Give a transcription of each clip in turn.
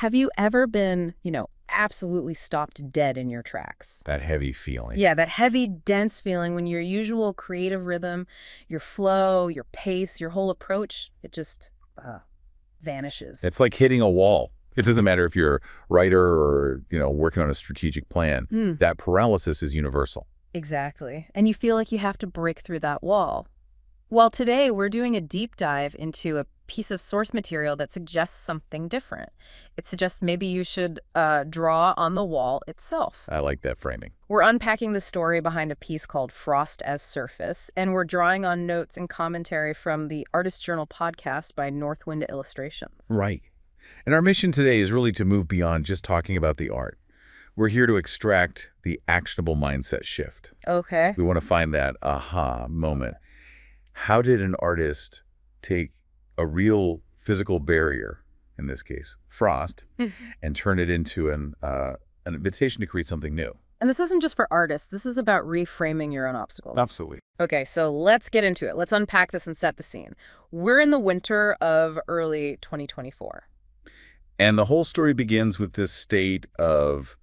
Have you ever been, absolutely stopped dead in your tracks? That heavy feeling. Yeah, that heavy, dense feeling when your usual creative rhythm, your flow, your pace, your whole approach, it just vanishes. It's like hitting a wall. It doesn't matter if you're a writer or, working on a strategic plan. Mm, That paralysis is universal. exactly. And you feel like you have to break through that wall. Well, today we're doing a deep dive into a piece of source material that suggests something different. It suggests maybe you should draw on the wall itself. I like that framing. We're unpacking the story behind a piece called Frost as Surface, and we're drawing on notes and commentary from the Artist Journal podcast by Northwind Illustrations. Right. And our mission today is really to move beyond just talking about the art. We're here to extract the actionable mindset shift. Okay. We want to find that aha moment. How did an artist take a real physical barrier, in this case, frost, and turn it into an invitation to create something new? And this isn't just for artists. This is about reframing your own obstacles. Absolutely. Okay, so let's get into it. Let's unpack this and set the scene. We're in the winter of early 2024. And the whole story begins with this state of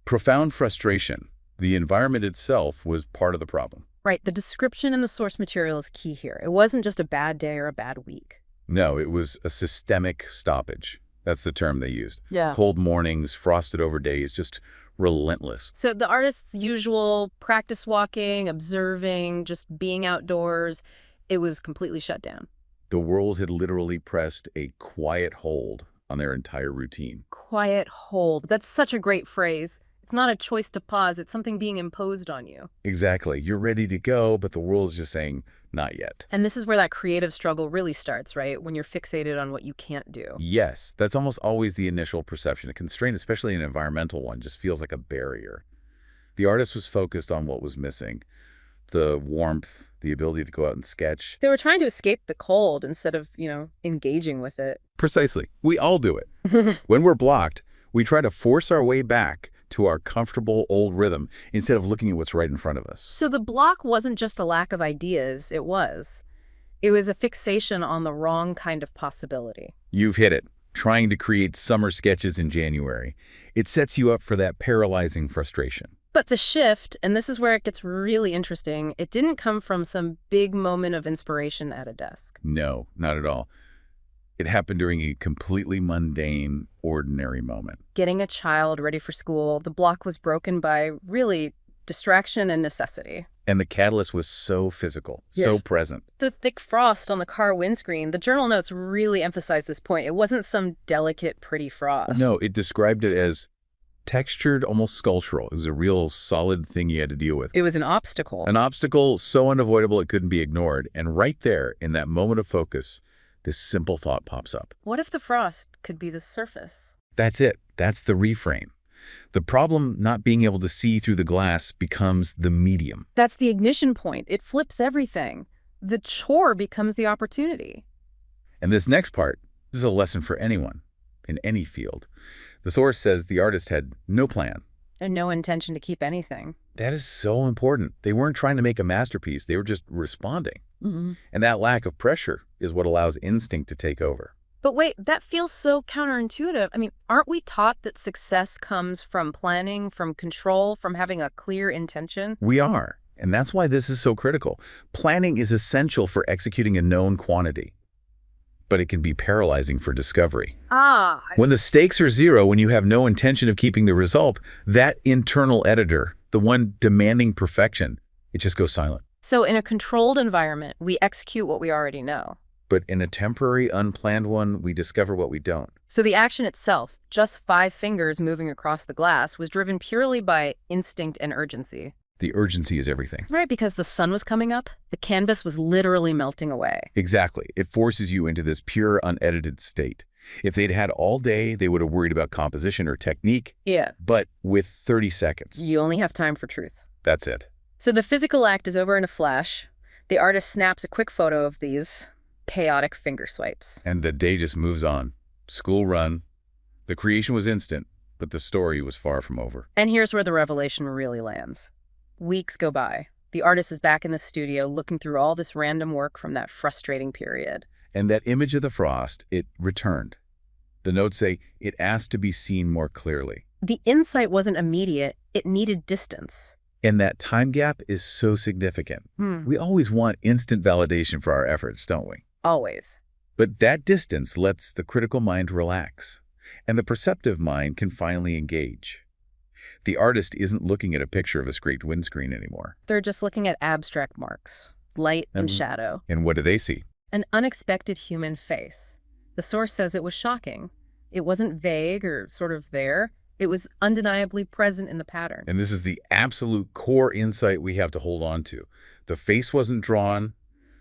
profound frustration. The environment itself was part of the problem. Right, the description in the source material is key here. It wasn't just a bad day or a bad week. No, it was a systemic stoppage. That's the term they used. Yeah. Cold mornings, frosted over days, just relentless. So the artist's usual practice walking, observing, just being outdoors, it was completely shut down. The world had literally pressed a quiet hold on their entire routine. Quiet hold. That's such a great phrase. It's not a choice to pause. It's something being imposed on you. Exactly. You're ready to go, but the world's just saying, not yet. And this is where that creative struggle really starts, right? When you're fixated on what you can't do. Yes, that's almost always the initial perception. A constraint, especially an environmental one, just feels like a barrier. The artist was focused on what was missing. The warmth, the ability to go out and sketch. They were trying to escape the cold instead of, engaging with it. Precisely. We all do it. When we're blocked, we try to force our way back to our comfortable old rhythm instead of looking at what's right in front of us. So the block wasn't just a lack of ideas, it was. It was a fixation on the wrong kind of possibility. You've hit it. Trying to create summer sketches in January. It sets you up for that paralyzing frustration. But the shift, and this is where it gets really interesting, it didn't come from some big moment of inspiration at a desk. No, not at all. It happened during a completely mundane, ordinary moment. Getting a child ready for school, the block was broken by, really, distraction and necessity. And the catalyst was so physical, so present. The thick frost on the car windscreen, the journal notes really emphasized this point. It wasn't some delicate, pretty frost. No, it described it as textured, almost sculptural. It was a real solid thing you had to deal with. It was an obstacle. An obstacle so unavoidable it couldn't be ignored. And right there, in that moment of focus, this simple thought pops up. What if the frost could be the surface? That's it. That's the reframe. The problem not being able to see through the glass becomes the medium. That's the ignition point. It flips everything. The chore becomes the opportunity. And this next part, this is a lesson for anyone, in any field. The source says the artist had no plan. And no intention to keep anything. That is so important. They weren't trying to make a masterpiece. They were just responding. Mm-hmm. And that lack of pressure is what allows instinct to take over. But wait, that feels so counterintuitive. I mean, aren't we taught that success comes from planning, from control, from having a clear intention? We are. And that's why this is so critical. Planning is essential for executing a known quantity. But it can be paralyzing for discovery. When the stakes are zero, when you have no intention of keeping the result, that internal editor, the one demanding perfection, it just goes silent. So in a controlled environment, we execute what we already know. But in a temporary, unplanned one, we discover what we don't. So the action itself, just 5 fingers moving across the glass, was driven purely by instinct and urgency. The urgency is everything. Right, because the sun was coming up, the canvas was literally melting away. Exactly. It forces you into this pure, unedited state. If they'd had all day, they would have worried about composition or technique. Yeah. But with 30 seconds, You only have time for truth. that's it. So the physical act is over in a flash. The artist snaps a quick photo of these chaotic finger swipes. And the day just moves on. School run. The creation was instant, but the story was far from over. And here's where the revelation really lands. Weeks go by. The artist is back in the studio looking through all this random work from that frustrating period. And that image of the frost, it returned. The notes say it asked to be seen more clearly. The insight wasn't immediate, it needed distance. And that time gap is so significant. We always want instant validation for our efforts, don't we? Always. But that distance lets the critical mind relax, and the perceptive mind can finally engage. The artist isn't looking at a picture of a scraped windscreen anymore. They're just looking at abstract marks, light and shadow. And what do they see? An unexpected human face. The source says it was shocking. It wasn't vague or sort of there. It was undeniably present in the pattern. And this is the absolute core insight we have to hold on to. The face wasn't drawn.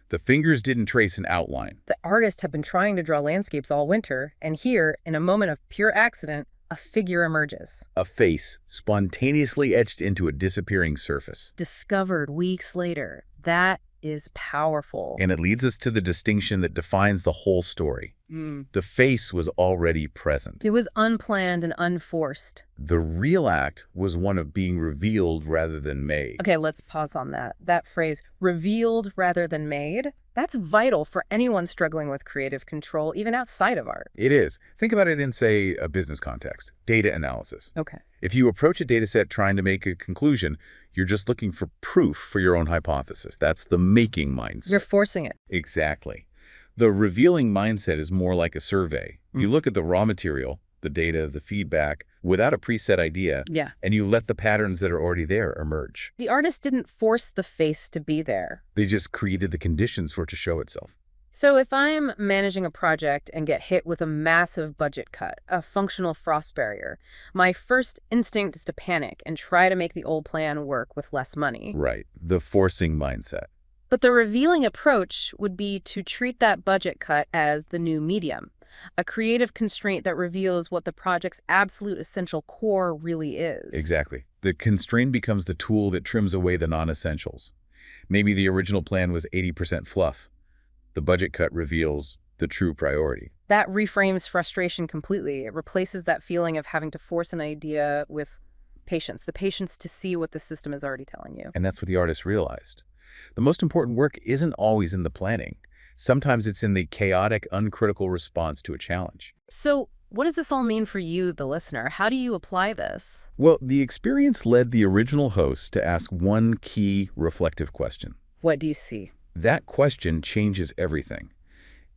The fingers didn't trace an outline. The artist had been trying to draw landscapes all winter, and here, in a moment of pure accident, a figure emerges. A face spontaneously etched into a disappearing surface. Discovered weeks later. That is powerful. And it leads us to the distinction that defines the whole story. The face was already present. It was unplanned and unforced. The real act was one of being revealed rather than made. Okay, let's pause on that. That phrase, revealed rather than made, that's vital for anyone struggling with creative control, even outside of art. It is. Think about it in, say, a business context. Data analysis. Okay. If you approach a data set trying to make a conclusion, you're just looking for proof for your own hypothesis. That's the making mindset. You're forcing it. Exactly. The revealing mindset is more like a survey. You look at the raw material, the data, the feedback, without a preset idea, and you let the patterns that are already there emerge. The artist didn't force the face to be there. They just created the conditions for it to show itself. So if I'm managing a project and get hit with a massive budget cut, a functional frost barrier, my first instinct is to panic and try to make the old plan work with less money. Right. The forcing mindset. But the revealing approach would be to treat that budget cut as the new medium, a creative constraint that reveals what the project's absolute essential core really is. Exactly. The constraint becomes the tool that trims away the non-essentials. Maybe the original plan was 80% fluff. The budget cut reveals the true priority. That reframes frustration completely. It replaces that feeling of having to force an idea with patience, the patience to see what the system is already telling you. And that's what the artist realized. The most important work isn't always in the planning. Sometimes it's in the chaotic, uncritical response to a challenge. So what does this all mean for you, the listener? How do you apply this? Well, the experience led the original host to ask one key reflective question. What do you see? That question changes everything.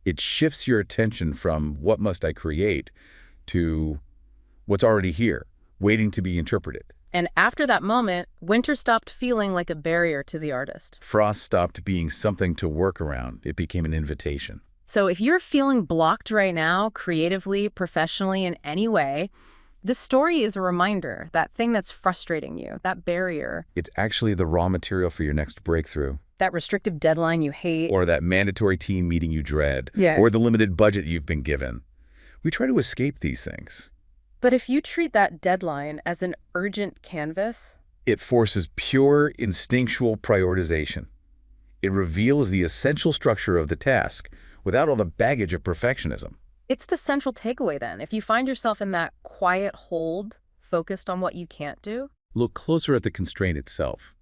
It shifts your attention from what must I create to what's already here, waiting to be interpreted. And after that moment, winter stopped feeling like a barrier to the artist. Frost stopped being something to work around. It became an invitation. So if you're feeling blocked right now, creatively, professionally, in any way, this story is a reminder, that thing that's frustrating you, that barrier. It's actually the raw material for your next breakthrough. That restrictive deadline you hate. Or that mandatory team meeting you dread. Yeah. Or the limited budget you've been given. We try to escape these things. But if you treat that deadline as an urgent canvas, it forces pure instinctual prioritization. It reveals the essential structure of the task without all the baggage of perfectionism. It's the central takeaway then. If you find yourself in that quiet hold, focused on what you can't do, look closer at the constraint itself.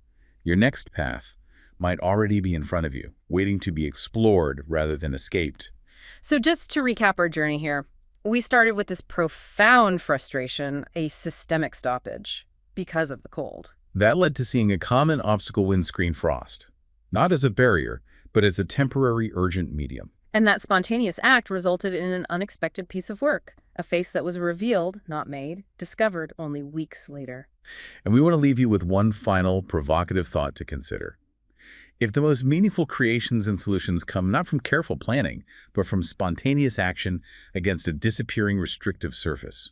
Your next path might already be in front of you, waiting to be explored rather than escaped. So just to recap our journey here, we started with this profound frustration, a systemic stoppage, because of the cold. That led to seeing a common obstacle windscreen frost, not as a barrier, but as a temporary urgent medium. And that spontaneous act resulted in an unexpected piece of work, a face that was revealed, not made, discovered only weeks later. And we want to leave you with one final provocative thought to consider. If the most meaningful creations and solutions come not from careful planning, but from spontaneous action against a disappearing restrictive surface,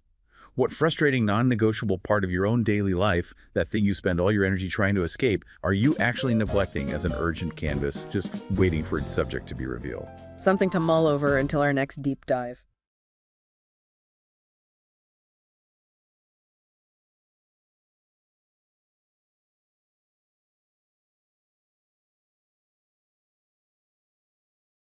what frustrating non-negotiable part of your own daily life, that thing you spend all your energy trying to escape, are you actually neglecting as an urgent canvas, just waiting for its subject to be revealed? Something to mull over until our next deep dive.